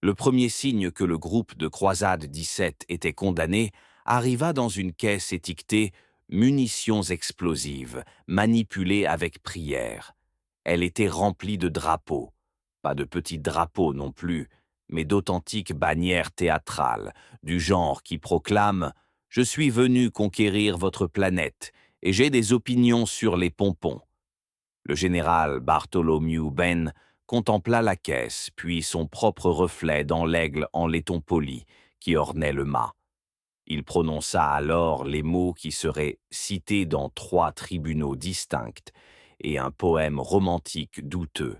Le premier signe que le groupe de Croisade 17 était condamné arriva dans une caisse étiquetée «Munitions explosives, manipulées avec prière». Elle était remplie de drapeaux. Pas de petits drapeaux non plus, mais d'authentiques bannières théâtrales, du genre qui proclament «Je suis venu conquérir votre planète et j'ai des opinions sur les pompons». Le général Bartholomew Ben contempla la caisse, puis son propre reflet dans l'aigle en laiton poli qui ornait le mât. Il prononça alors les mots qui seraient cités dans 3 tribunaux distincts et un poème romantique douteux.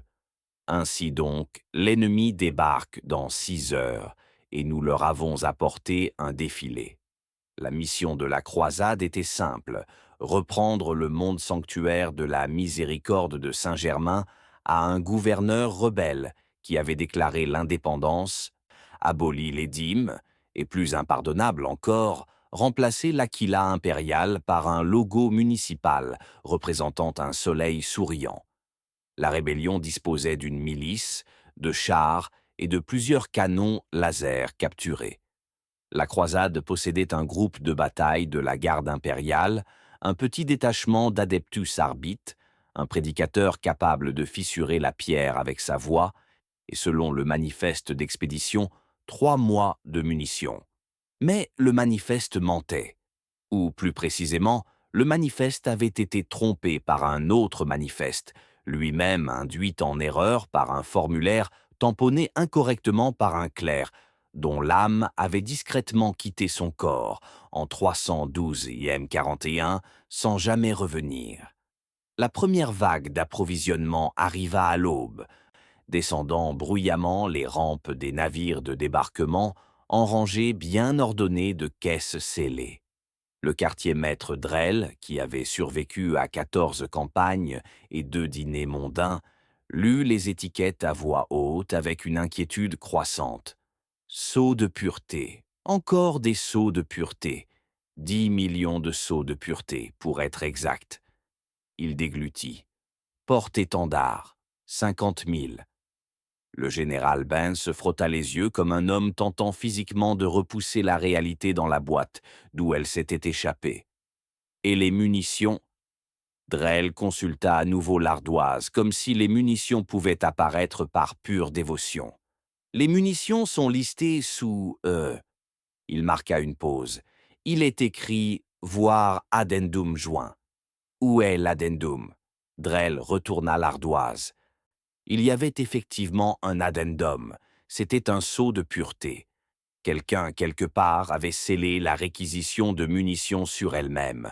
Ainsi donc, l'ennemi débarque dans 6 heures, et nous leur avons apporté un défilé. La mission de la croisade était simple, reprendre le monde sanctuaire de la miséricorde de Saint-Germain à un gouverneur rebelle qui avait déclaré l'indépendance, aboli les dîmes, et plus impardonnable encore, remplacer l'aquila impérial par un logo municipal représentant un soleil souriant. La rébellion disposait d'une milice, de chars et de plusieurs canons laser capturés. La croisade possédait un groupe de bataille de la garde impériale, un petit détachement d'Adeptus Arbit, un prédicateur capable de fissurer la pierre avec sa voix, et selon le manifeste d'expédition, 3 mois de munitions. Mais le manifeste mentait. Ou plus précisément, le manifeste avait été trompé par un autre manifeste, lui-même induit en erreur par un formulaire tamponné incorrectement par un clerc, dont l'âme avait discrètement quitté son corps en 312 IM41 sans jamais revenir. La première vague d'approvisionnement arriva à l'aube, descendant bruyamment les rampes des navires de débarquement en rangées bien ordonnées de caisses scellées. Le quartier-maître Drell, qui avait survécu à 14 campagnes et 2 dîners mondains, lut les étiquettes à voix haute avec une inquiétude croissante. Seaux de pureté, encore des seaux de pureté, 10 millions de seaux de pureté, pour être exact. Il déglutit. Porte-étendard, 50 000. Le général Ben se frotta les yeux comme un homme tentant physiquement de repousser la réalité dans la boîte, d'où elle s'était échappée. Et les munitions? Drell consulta à nouveau l'ardoise, comme si les munitions pouvaient apparaître par pure dévotion. Les munitions sont listées sous... Il marqua une pause. Il est écrit « Voir addendum joint ». Où est l'addendum? Drell retourna l'ardoise. Il y avait effectivement un addendum. C'était un sceau de pureté. Quelqu'un, quelque part, avait scellé la réquisition de munitions sur elle-même.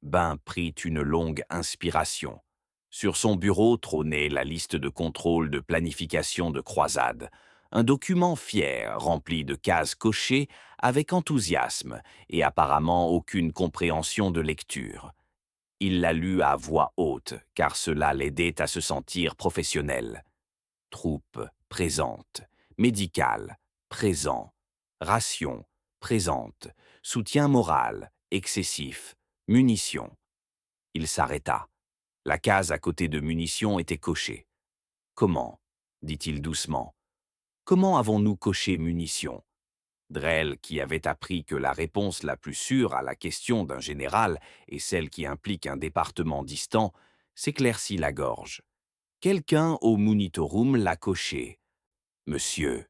Ben prit une longue inspiration. Sur son bureau trônait la liste de contrôle de planification de croisade, un document fier rempli de cases cochées avec enthousiasme et apparemment aucune compréhension de lecture. Il la lut à voix haute, car cela l'aidait à se sentir professionnel. Troupe présente, médicale présent, ration présente, soutien moral excessif, munitions. Il s'arrêta. La case à côté de munitions était cochée. Comment? Dit-il doucement. Comment avons-nous coché munitions? Drell, qui avait appris que la réponse la plus sûre à la question d'un général est celle qui implique un département distant, s'éclaircit la gorge. Quelqu'un au monitorum l'a coché. Monsieur.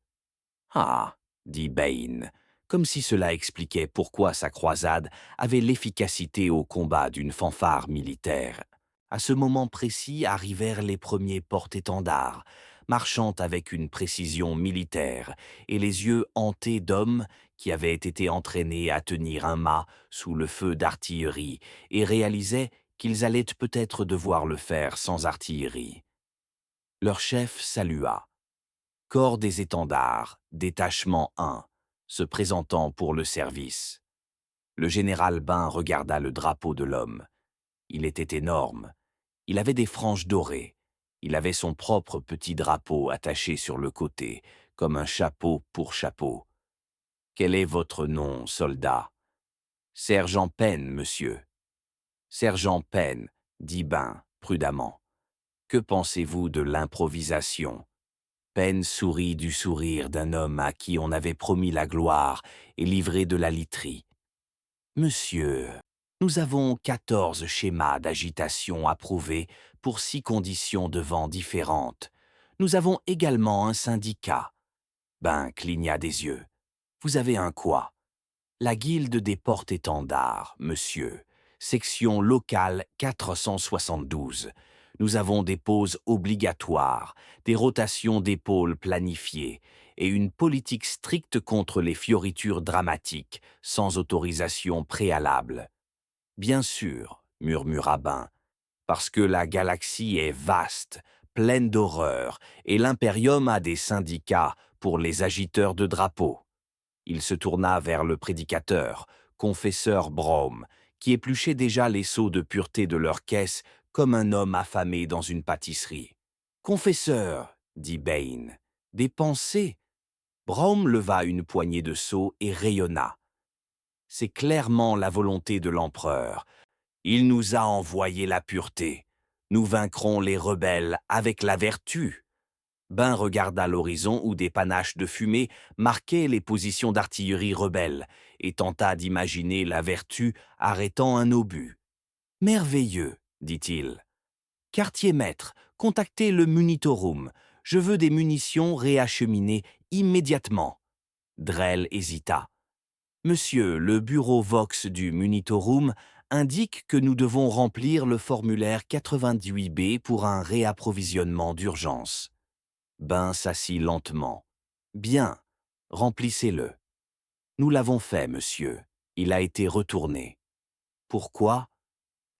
Ah, dit Bain, comme si cela expliquait pourquoi sa croisade avait l'efficacité au combat d'une fanfare militaire. À ce moment précis arrivèrent les premiers porte-étendards, marchant avec une précision militaire et les yeux hantés d'hommes qui avaient été entraînés à tenir un mât sous le feu d'artillerie et réalisaient qu'ils allaient peut-être devoir le faire sans artillerie. Leur chef salua. Corps des étendards, détachement 1, se présentant pour le service. Le général Ben regarda le drapeau de l'homme. Il était énorme. Il avait des franges dorées. Il avait son propre petit drapeau attaché sur le côté, comme un chapeau pour chapeau. Quel est votre nom, soldat? Sergent Penn, monsieur. Sergent Penn, dit Ben prudemment. Que pensez-vous de l'improvisation? Pen sourit du sourire d'un homme à qui on avait promis la gloire et livré de la literie. Monsieur, nous avons 14 schémas d'agitation approuvés pour 6 conditions de vent différentes. Nous avons également un syndicat. Ben cligna des yeux. Vous avez un quoi? La guilde des porte-étendards, monsieur. Section locale 472. Nous avons des pauses obligatoires, des rotations d'épaules planifiées et une politique stricte contre les fioritures dramatiques, sans autorisation préalable. Bien sûr, murmura Ben, parce que la galaxie est vaste, pleine d'horreurs, et l'Imperium a des syndicats pour les agiteurs de drapeaux. Il se tourna vers le prédicateur, confesseur Braum, qui épluchait déjà les seaux de pureté de leur caisse comme un homme affamé dans une pâtisserie. « Confesseur, dit Bane, des pensées ?» Braum leva une poignée de seaux et rayonna. « C'est clairement la volonté de l'empereur. Il nous a envoyé la pureté. Nous vaincrons les rebelles avec la vertu. » Ben regarda l'horizon où des panaches de fumée marquaient les positions d'artillerie rebelles et tenta d'imaginer la vertu arrêtant un obus. « Merveilleux, dit-il. Quartier-maître, contactez le Munitorum. Je veux des munitions réacheminées immédiatement. » Drell hésita. « Monsieur, le bureau Vox du Munitorum indique que nous devons remplir le formulaire 88B pour un réapprovisionnement d'urgence. » Ben s'assit lentement. « Bien, remplissez-le. »« Nous l'avons fait, monsieur. Il a été retourné. »« Pourquoi ?»«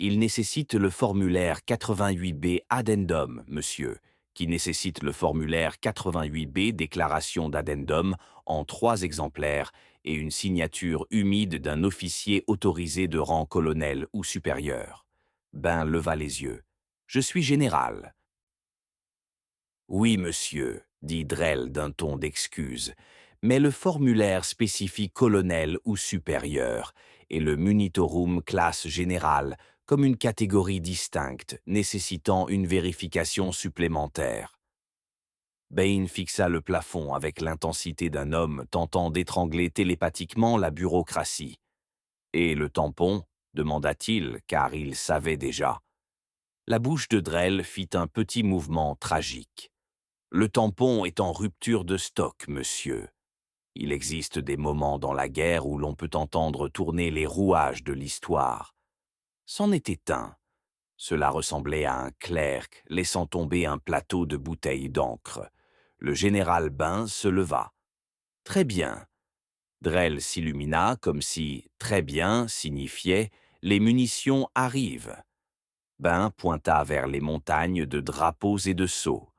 Il nécessite le formulaire 88B addendum, monsieur, qui nécessite le formulaire 88B déclaration d'addendum en 3 exemplaires et une signature humide d'un officier autorisé de rang colonel ou supérieur. » Ben leva les yeux. « Je suis général. » « Oui, monsieur, » dit Drell d'un ton d'excuse, « mais le formulaire spécifie colonel ou supérieur, et le Munitorum classe général comme une catégorie distincte, nécessitant une vérification supplémentaire. » Bane fixa le plafond avec l'intensité d'un homme tentant d'étrangler télépathiquement la bureaucratie. « Et le tampon ?» demanda-t-il, car il savait déjà. La bouche de Drell fit un petit mouvement tragique. « Le tampon est en rupture de stock, monsieur. Il existe des moments dans la guerre où l'on peut entendre tourner les rouages de l'histoire. » C'en était un. Cela ressemblait à un clerc laissant tomber un plateau de bouteilles d'encre. Le général Ben se leva. « Très bien. » Drell s'illumina comme si « très bien » signifiait « les munitions arrivent ». Ben pointa vers les montagnes de drapeaux et de sceaux.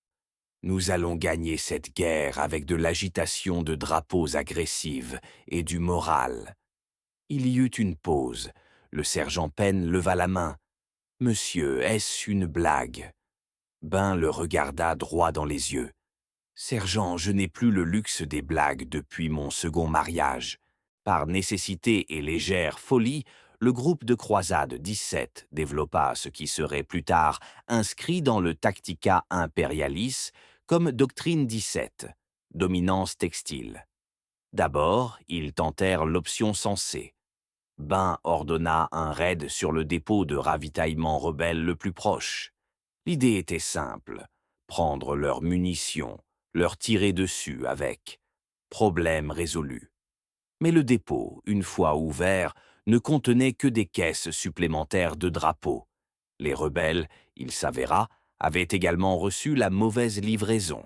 « Nous allons gagner cette guerre avec de l'agitation de drapeaux agressives et du moral. » Il y eut une pause. Le sergent Pen leva la main. « Monsieur, est-ce une blague ?» Ben le regarda droit dans les yeux. « Sergent, je n'ai plus le luxe des blagues depuis mon second mariage. » Par nécessité et légère folie, le groupe de croisade 17 développa ce qui serait plus tard inscrit dans le Tactica Imperialis comme doctrine 17, dominance textile. D'abord, ils tentèrent l'option sensée. Ben ordonna un raid sur le dépôt de ravitaillement rebelle le plus proche. L'idée était simple, prendre leurs munitions, leur tirer dessus avec. Problème résolu. Mais le dépôt, une fois ouvert, ne contenait que des caisses supplémentaires de drapeaux. Les rebelles, il s'avéra, avaient également reçu la mauvaise livraison.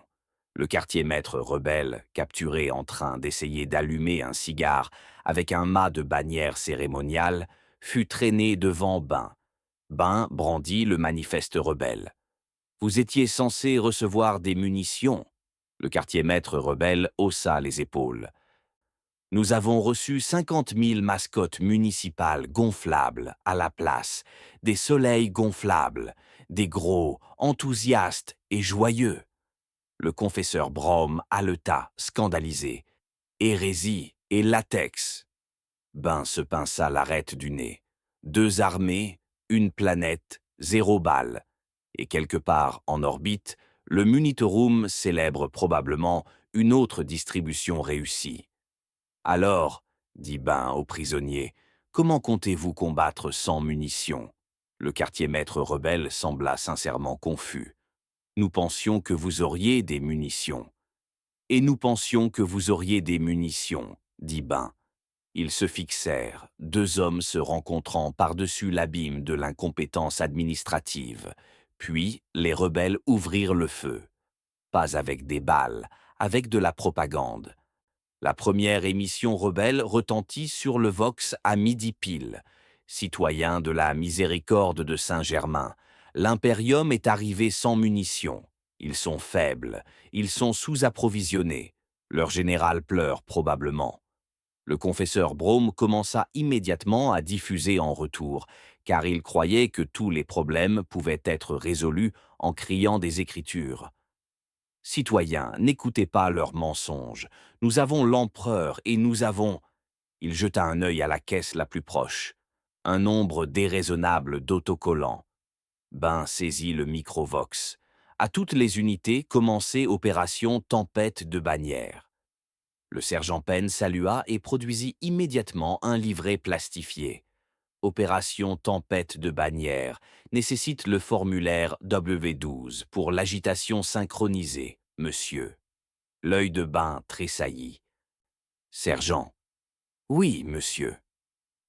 Le quartier-maître rebelle, capturé en train d'essayer d'allumer un cigare avec un mât de bannière cérémoniale, fut traîné devant Ben. Ben brandit le manifeste rebelle. « Vous étiez censé recevoir des munitions. » Le quartier-maître rebelle haussa les épaules. « Nous avons reçu 50 000 mascottes municipales gonflables à la place, des soleils gonflables, des gros, enthousiastes et joyeux. » Le confesseur Braum haleta, scandalisé. « Hérésie et latex. » Ben se pinça l'arête du nez. 2 armées, 1 planète, 0 balle. Et quelque part en orbite, Le Munitorum célèbre probablement une autre distribution réussie. Alors, dit Ben au prisonnier, comment comptez-vous combattre sans munitions? Le quartier-maître rebelle sembla sincèrement confus. Nous pensions que vous auriez des munitions. Et nous pensions que vous auriez des munitions, dit Ben. Ils se fixèrent, deux hommes se rencontrant par-dessus l'abîme de l'incompétence administrative. Puis, les rebelles ouvrirent le feu. Pas avec des balles, avec de la propagande. La première émission rebelle retentit sur le Vox à midi pile. Citoyens de la miséricorde de Saint-Germain, l'impérium est arrivé sans munitions. Ils sont faibles, ils sont sous-approvisionnés. Leur général pleure probablement. Le confesseur Brome commença immédiatement à diffuser en retour, car il croyait que tous les problèmes pouvaient être résolus en criant des Écritures. Citoyens, n'écoutez pas leurs mensonges. Nous avons l'empereur et nous avons... Il jeta un œil à la caisse la plus proche. Un nombre déraisonnable d'autocollants. Ben saisit le microvox. À toutes les unités, commencez opération tempête de bannières. Le sergent Penn salua et produisit immédiatement un livret plastifié. Opération tempête de bannières nécessite le formulaire W12 pour l'agitation synchronisée, monsieur. L'œil de Ben tressaillit. Sergent. Oui, monsieur.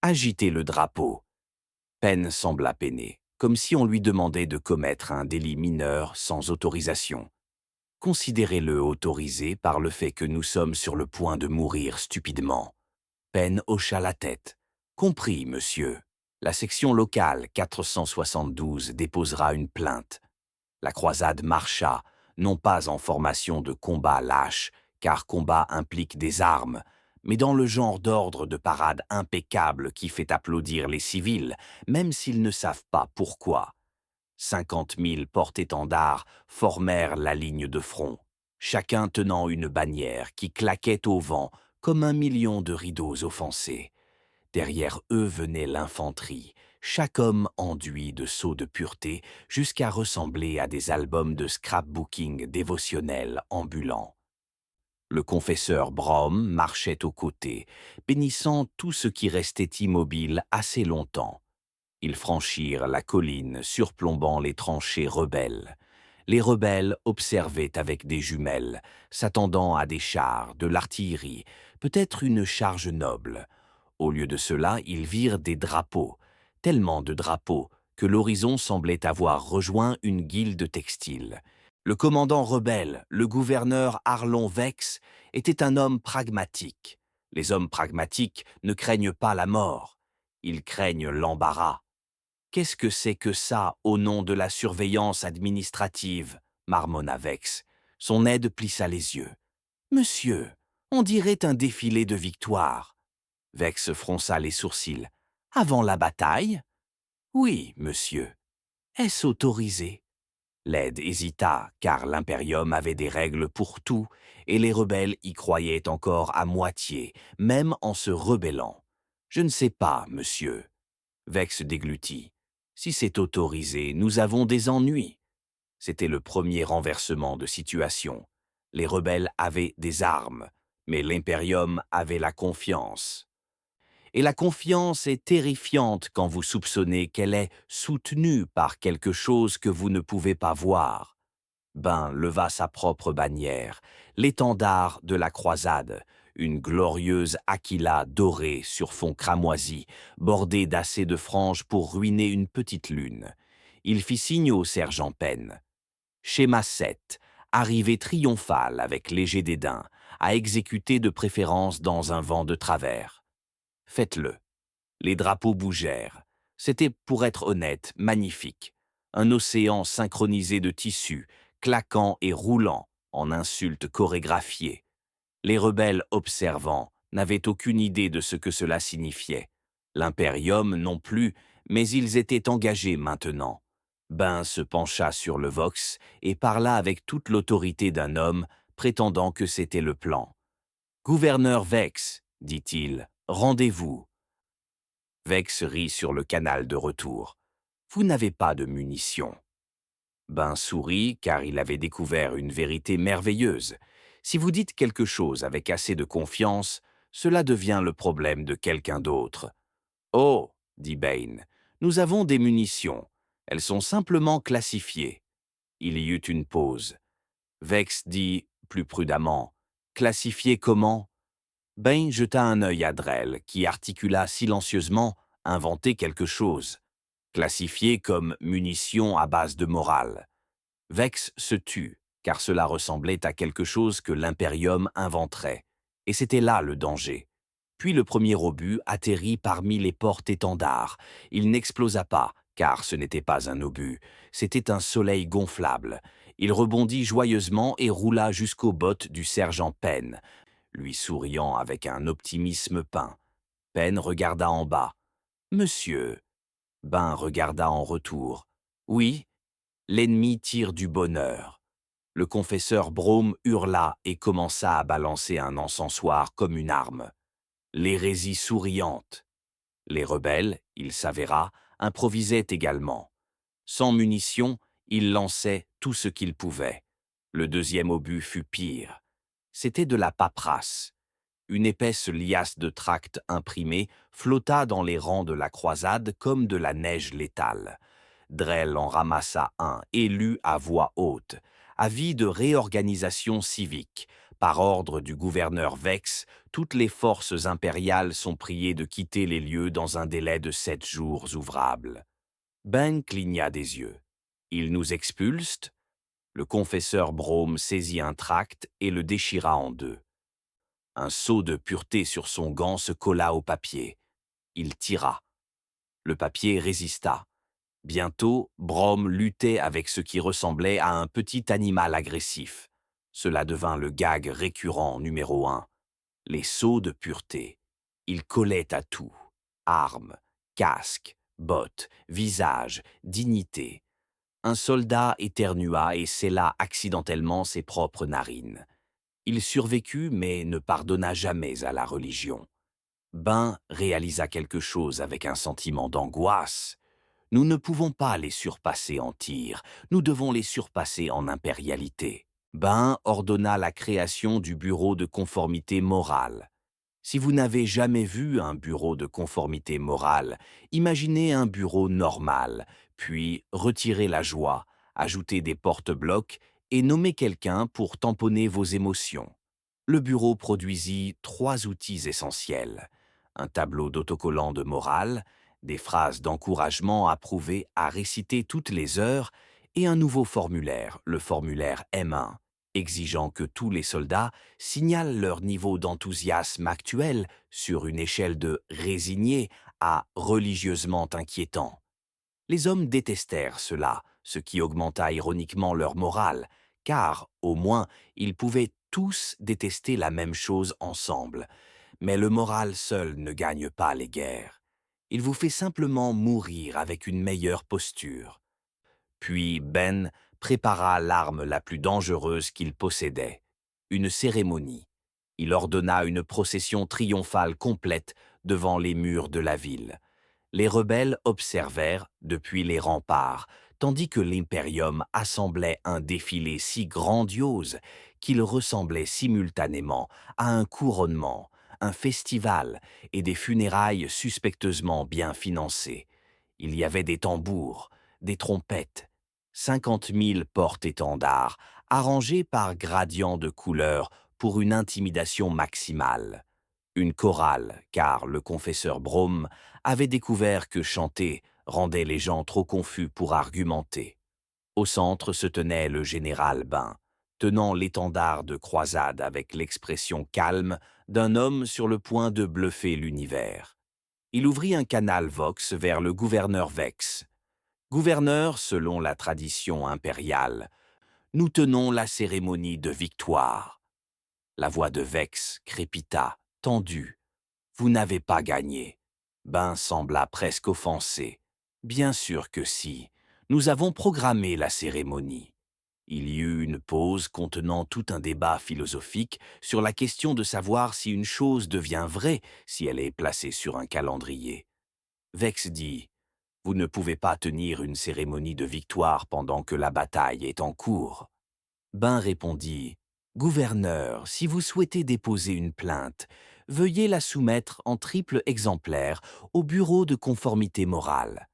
Agitez le drapeau. Penn sembla peiner, comme si on lui demandait de commettre un délit mineur sans autorisation. Considérez-le autorisé par le fait que nous sommes sur le point de mourir stupidement. Penn hocha la tête. Compris, monsieur. La section locale 472 déposera une plainte. La croisade marcha, non pas en formation de combat lâche, car combat implique des armes, mais dans le genre d'ordre de parade impeccable qui fait applaudir les civils, même s'ils ne savent pas pourquoi. 50 000 porte-étendards formèrent la ligne de front, chacun tenant une bannière qui claquait au vent comme 1 million de rideaux offensés. Derrière eux venait l'infanterie, chaque homme enduit de sceaux de pureté jusqu'à ressembler à des albums de scrapbooking dévotionnels ambulants. Le confesseur Brome marchait aux côtés, bénissant tout ce qui restait immobile assez longtemps. Ils franchirent la colline surplombant les tranchées rebelles. Les rebelles observaient avec des jumelles, s'attendant à des chars, de l'artillerie, peut-être une charge noble. Au lieu de cela, ils virent des drapeaux, tellement de drapeaux que l'horizon semblait avoir rejoint une guilde textile. Le commandant rebelle, le gouverneur Arlon Vex, était un homme pragmatique. Les hommes pragmatiques ne craignent pas la mort, ils craignent l'embarras. Qu'est-ce que c'est que ça, au nom de la surveillance administrative? Marmonna Vex. Son aide plissa les yeux. Monsieur, on dirait un défilé de victoire. Vex fronça les sourcils. Avant la bataille? Oui, monsieur. Est-ce autorisé? L'aide hésita, car l'impérium avait des règles pour tout, et les rebelles y croyaient encore à moitié, même en se rebellant. Je ne sais pas, monsieur. Vex déglutit. Si c'est autorisé, nous avons des ennuis. C'était le premier renversement de situation. Les rebelles avaient des armes, mais l'impérium avait la confiance. Et la confiance est terrifiante quand vous soupçonnez qu'elle est soutenue par quelque chose que vous ne pouvez pas voir. Ben leva sa propre bannière, l'étendard de la croisade, une glorieuse aquila dorée sur fond cramoisi, bordée d'assez de franges pour ruiner une petite lune. Il fit signe au sergent Penn. Schéma 7, arrivée triomphale avec léger dédain, à exécuter de préférence dans un vent de travers. Faites-le. Les drapeaux bougèrent. C'était, pour être honnête, magnifique. Un océan synchronisé de tissus, claquant et roulant, en insultes chorégraphiées. Les rebelles observants n'avaient aucune idée de ce que cela signifiait. L'impérium non plus, mais ils étaient engagés maintenant. Ben se pencha sur le vox et parla avec toute l'autorité d'un homme, prétendant que c'était le plan. « Gouverneur Vex, dit-il, rendez-vous. » Vex rit sur le canal de retour. « Vous n'avez pas de munitions. » Ben sourit car il avait découvert une vérité merveilleuse. Si vous dites quelque chose avec assez de confiance, cela devient le problème de quelqu'un d'autre. Oh, dit Bane, nous avons des munitions. Elles sont simplement classifiées. Il y eut une pause. Vex dit, plus prudemment, classifiées comment? Bane jeta un œil à Drell, qui articula silencieusement, inventer quelque chose. Classifiées comme munitions à base de morale. Vex se tut, car cela ressemblait à quelque chose que l'Imperium inventerait. Et c'était là le danger. Puis le premier obus atterrit parmi les portes-étendards. Il n'explosa pas, car ce n'était pas un obus, c'était un soleil gonflable. Il rebondit joyeusement et roula jusqu'aux bottes du sergent Penn, lui souriant avec un optimisme peint. Penn regarda en bas. « Monsieur !» Ben regarda en retour. « Oui, l'ennemi tire du bonheur. » Le confesseur Brome hurla et commença à balancer un encensoir comme une arme. L'hérésie souriante. Les rebelles, il s'avéra, improvisaient également. Sans munitions, ils lançaient tout ce qu'ils pouvaient. Le deuxième obus fut pire. C'était de la paperasse. Une épaisse liasse de tracts imprimés flotta dans les rangs de la croisade comme de la neige létale. Drell en ramassa un et lut à voix haute. Avis de réorganisation civique. Par ordre du gouverneur Vex, toutes les forces impériales sont priées de quitter les lieux dans un délai de 7 jours ouvrables. Ben cligna des yeux. Ils nous expulsent? Le confesseur Brome saisit un tract et le déchira en deux. Un sceau de pureté sur son gant se colla au papier. Il tira. Le papier résista. Bientôt, Brome luttait avec ce qui ressemblait à un petit animal agressif. Cela devint le gag récurrent numéro 1. Les sceaux de pureté. Ils collaient à tout. Armes, casques, bottes, visage, dignité. Un soldat éternua et scella accidentellement ses propres narines. Il survécut mais ne pardonna jamais à la religion. Ben réalisa quelque chose avec un sentiment d'angoisse. Nous ne pouvons pas les surpasser en tir, nous devons les surpasser en impérialité. Ben ordonna la création du bureau de conformité morale. Si vous n'avez jamais vu un bureau de conformité morale, imaginez un bureau normal, puis retirez la joie, ajoutez des porte-blocs et nommez quelqu'un pour tamponner vos émotions. Le bureau produisit 3 outils essentiels. Un tableau d'autocollant de morale, des phrases d'encouragement approuvées à réciter toutes les heures et un nouveau formulaire, le formulaire M1, exigeant que tous les soldats signalent leur niveau d'enthousiasme actuel sur une échelle de résigné à religieusement inquiétant. Les hommes détestèrent cela, ce qui augmenta ironiquement leur morale, car, au moins, ils pouvaient tous détester la même chose ensemble. Mais le moral seul ne gagne pas les guerres. Il vous fait simplement mourir avec une meilleure posture. Puis Ben prépara l'arme la plus dangereuse qu'il possédait, une cérémonie. Il ordonna une procession triomphale complète devant les murs de la ville. Les rebelles observèrent depuis les remparts, tandis que l'Imperium assemblait un défilé si grandiose qu'il ressemblait simultanément à un couronnement, un festival et des funérailles suspecteusement bien financées. Il y avait des tambours, des trompettes, 50 000 porte-étendards, arrangés par gradient de couleurs pour une intimidation maximale. Une chorale, car le confesseur Brome avait découvert que chanter rendait les gens trop confus pour argumenter. Au centre se tenait le général Ben, tenant l'étendard de croisade avec l'expression calme d'un homme sur le point de bluffer l'univers. Il ouvrit un canal Vox vers le gouverneur Vex. « Gouverneur, selon la tradition impériale, nous tenons la cérémonie de victoire. » La voix de Vex crépita, tendue. « Vous n'avez pas gagné. » Ben sembla presque offensé. « Bien sûr que si. Nous avons programmé la cérémonie. » Il y eut une pause contenant tout un débat philosophique sur la question de savoir si une chose devient vraie si elle est placée sur un calendrier. Vex dit Vous ne pouvez pas tenir une cérémonie de victoire pendant que la bataille est en cours. Ben répondit, « Gouverneur, si vous souhaitez déposer une plainte, veuillez la soumettre en triple exemplaire au bureau de conformité morale. »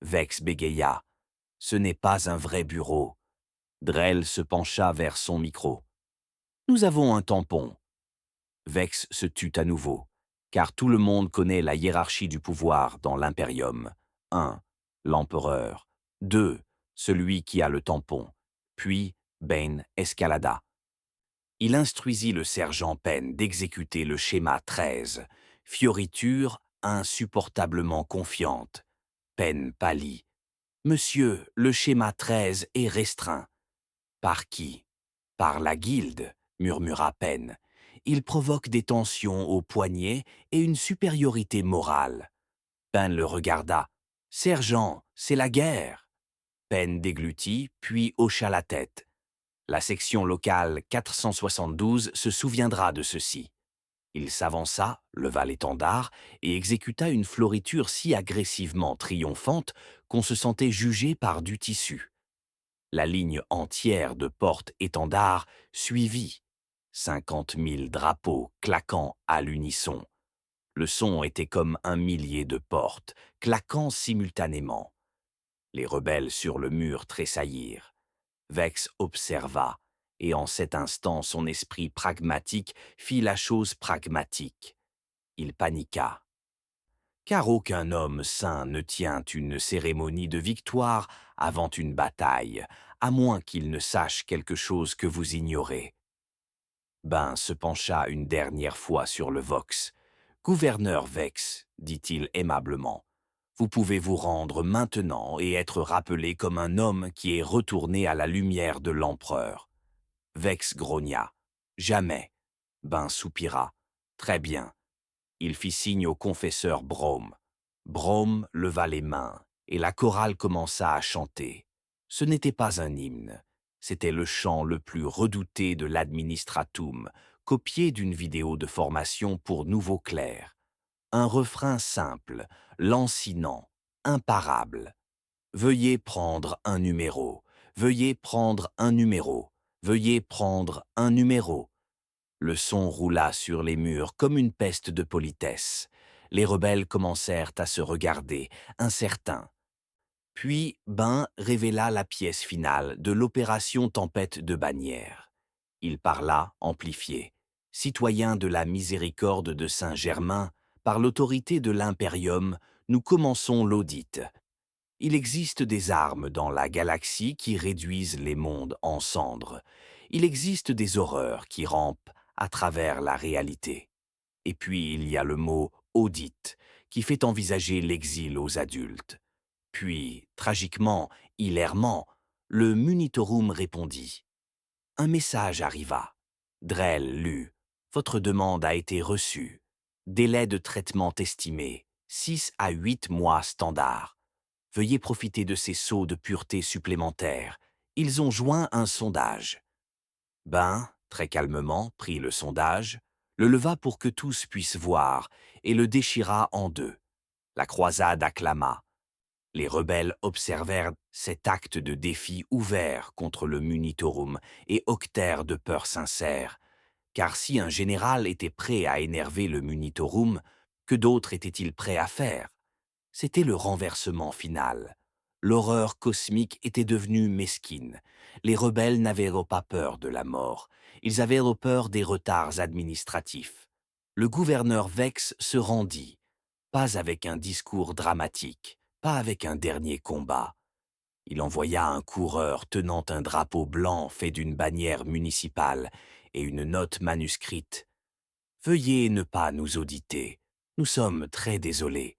Vex bégaya, « Ce n'est pas un vrai bureau. » Drell se pencha vers son micro. « Nous avons un tampon. » Vex se tut à nouveau, car tout le monde connaît la hiérarchie du pouvoir dans l'Imperium. 1. L'empereur. 2. Celui qui a le tampon. Puis, Bane escalada. Il instruisit le sergent Penn d'exécuter le schéma 13. Fioriture insupportablement confiante. Penn pâlit. « Monsieur, le schéma 13 est restreint. »« Par qui ?»« Par la guilde, » murmura Penn. « Il provoque des tensions au poignet et une supériorité morale. » Penn le regarda. « Sergent, c'est la guerre !» Penn déglutit, puis hocha la tête. La section locale 472 se souviendra de ceci. Il s'avança, leva l'étendard et exécuta une floriture si agressivement triomphante qu'on se sentait jugé par du tissu. La ligne entière de porte-étendards suivit, 50 000 drapeaux claquant à l'unisson. Le son était comme un millier de portes, claquant simultanément. Les rebelles sur le mur tressaillirent. Vex observa, et en cet instant son esprit pragmatique fit la chose pragmatique. Il paniqua. Car aucun homme sain ne tient une cérémonie de victoire avant une bataille, à moins qu'il ne sache quelque chose que vous ignorez. Ben se pencha une dernière fois sur le vox. « Gouverneur Vex, dit-il aimablement, vous pouvez vous rendre maintenant et être rappelé comme un homme qui est retourné à la lumière de l'empereur. » Vex grogna. « Jamais. » Ben soupira. « Très bien. » Il fit signe au confesseur Brome. Brome leva les mains, et la chorale commença à chanter. Ce n'était pas un hymne. C'était le chant le plus redouté de l'administratum, copié d'une vidéo de formation pour nouveaux clercs. Un refrain simple, lancinant, imparable. « Veuillez prendre un numéro. Veuillez prendre un numéro. Veuillez prendre un numéro. » Le son roula sur les murs comme une peste de politesse. Les rebelles commencèrent à se regarder, incertains. Puis Ben révéla la pièce finale de l'opération Tempête de bannière. Il parla, amplifié. « Citoyens de la miséricorde de Saint-Germain, par l'autorité de l'Imperium, nous commençons l'audit. Il existe des armes dans la galaxie qui réduisent les mondes en cendres. Il existe des horreurs qui rampent à travers la réalité. Et puis il y a le mot « audit » qui fait envisager l'exil aux adultes. » Puis, tragiquement, hilairement, le Munitorum répondit. Un message arriva. Drell lut. « Votre demande a été reçue. Délai de traitement estimé, 6 à 8 mois standard. Veuillez profiter de ces sauts de pureté supplémentaires. Ils ont joint un sondage. » Ben, très calmement, prit le sondage, le leva pour que tous puissent voir et le déchira en deux. La croisade acclama. Les rebelles observèrent cet acte de défi ouvert contre le Munitorum et octèrent de peur sincère, car si un général était prêt à énerver le Munitorum, que d'autres étaient-ils prêts à faire? C'était le renversement final. L'horreur cosmique était devenue mesquine. Les rebelles n'avaient pas peur de la mort. Ils avaient peur des retards administratifs. Le gouverneur Vex se rendit, pas avec un discours dramatique, pas avec un dernier combat. Il envoya un coureur tenant un drapeau blanc fait d'une bannière municipale et une note manuscrite. « Veuillez ne pas nous auditer. Nous sommes très désolés. »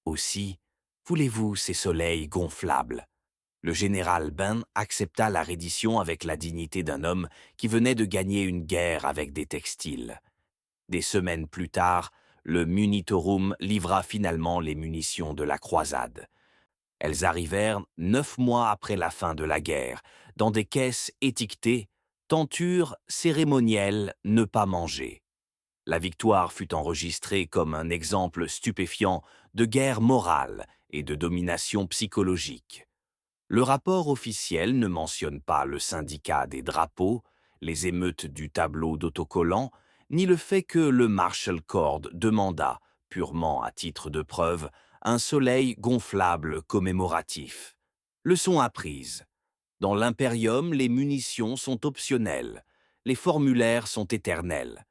Aussi, voulez-vous ces soleils gonflables? Le général Ben accepta la reddition avec la dignité d'un homme qui venait de gagner une guerre avec des textiles. Des semaines plus tard, le Munitorum livra finalement les munitions de la croisade. Elles arrivèrent 9 mois après la fin de la guerre, dans des caisses étiquetées « Tenture cérémonielle, ne pas manger ». La victoire fut enregistrée comme un exemple stupéfiant de guerre morale et de domination psychologique. Le rapport officiel ne mentionne pas le syndicat des drapeaux, les émeutes du tableau d'autocollants, ni le fait que le Marshall Corps demanda, purement à titre de preuve, un soleil gonflable commémoratif. Leçon apprise. Dans l'Imperium, les munitions sont optionnelles. Les formulaires sont éternels.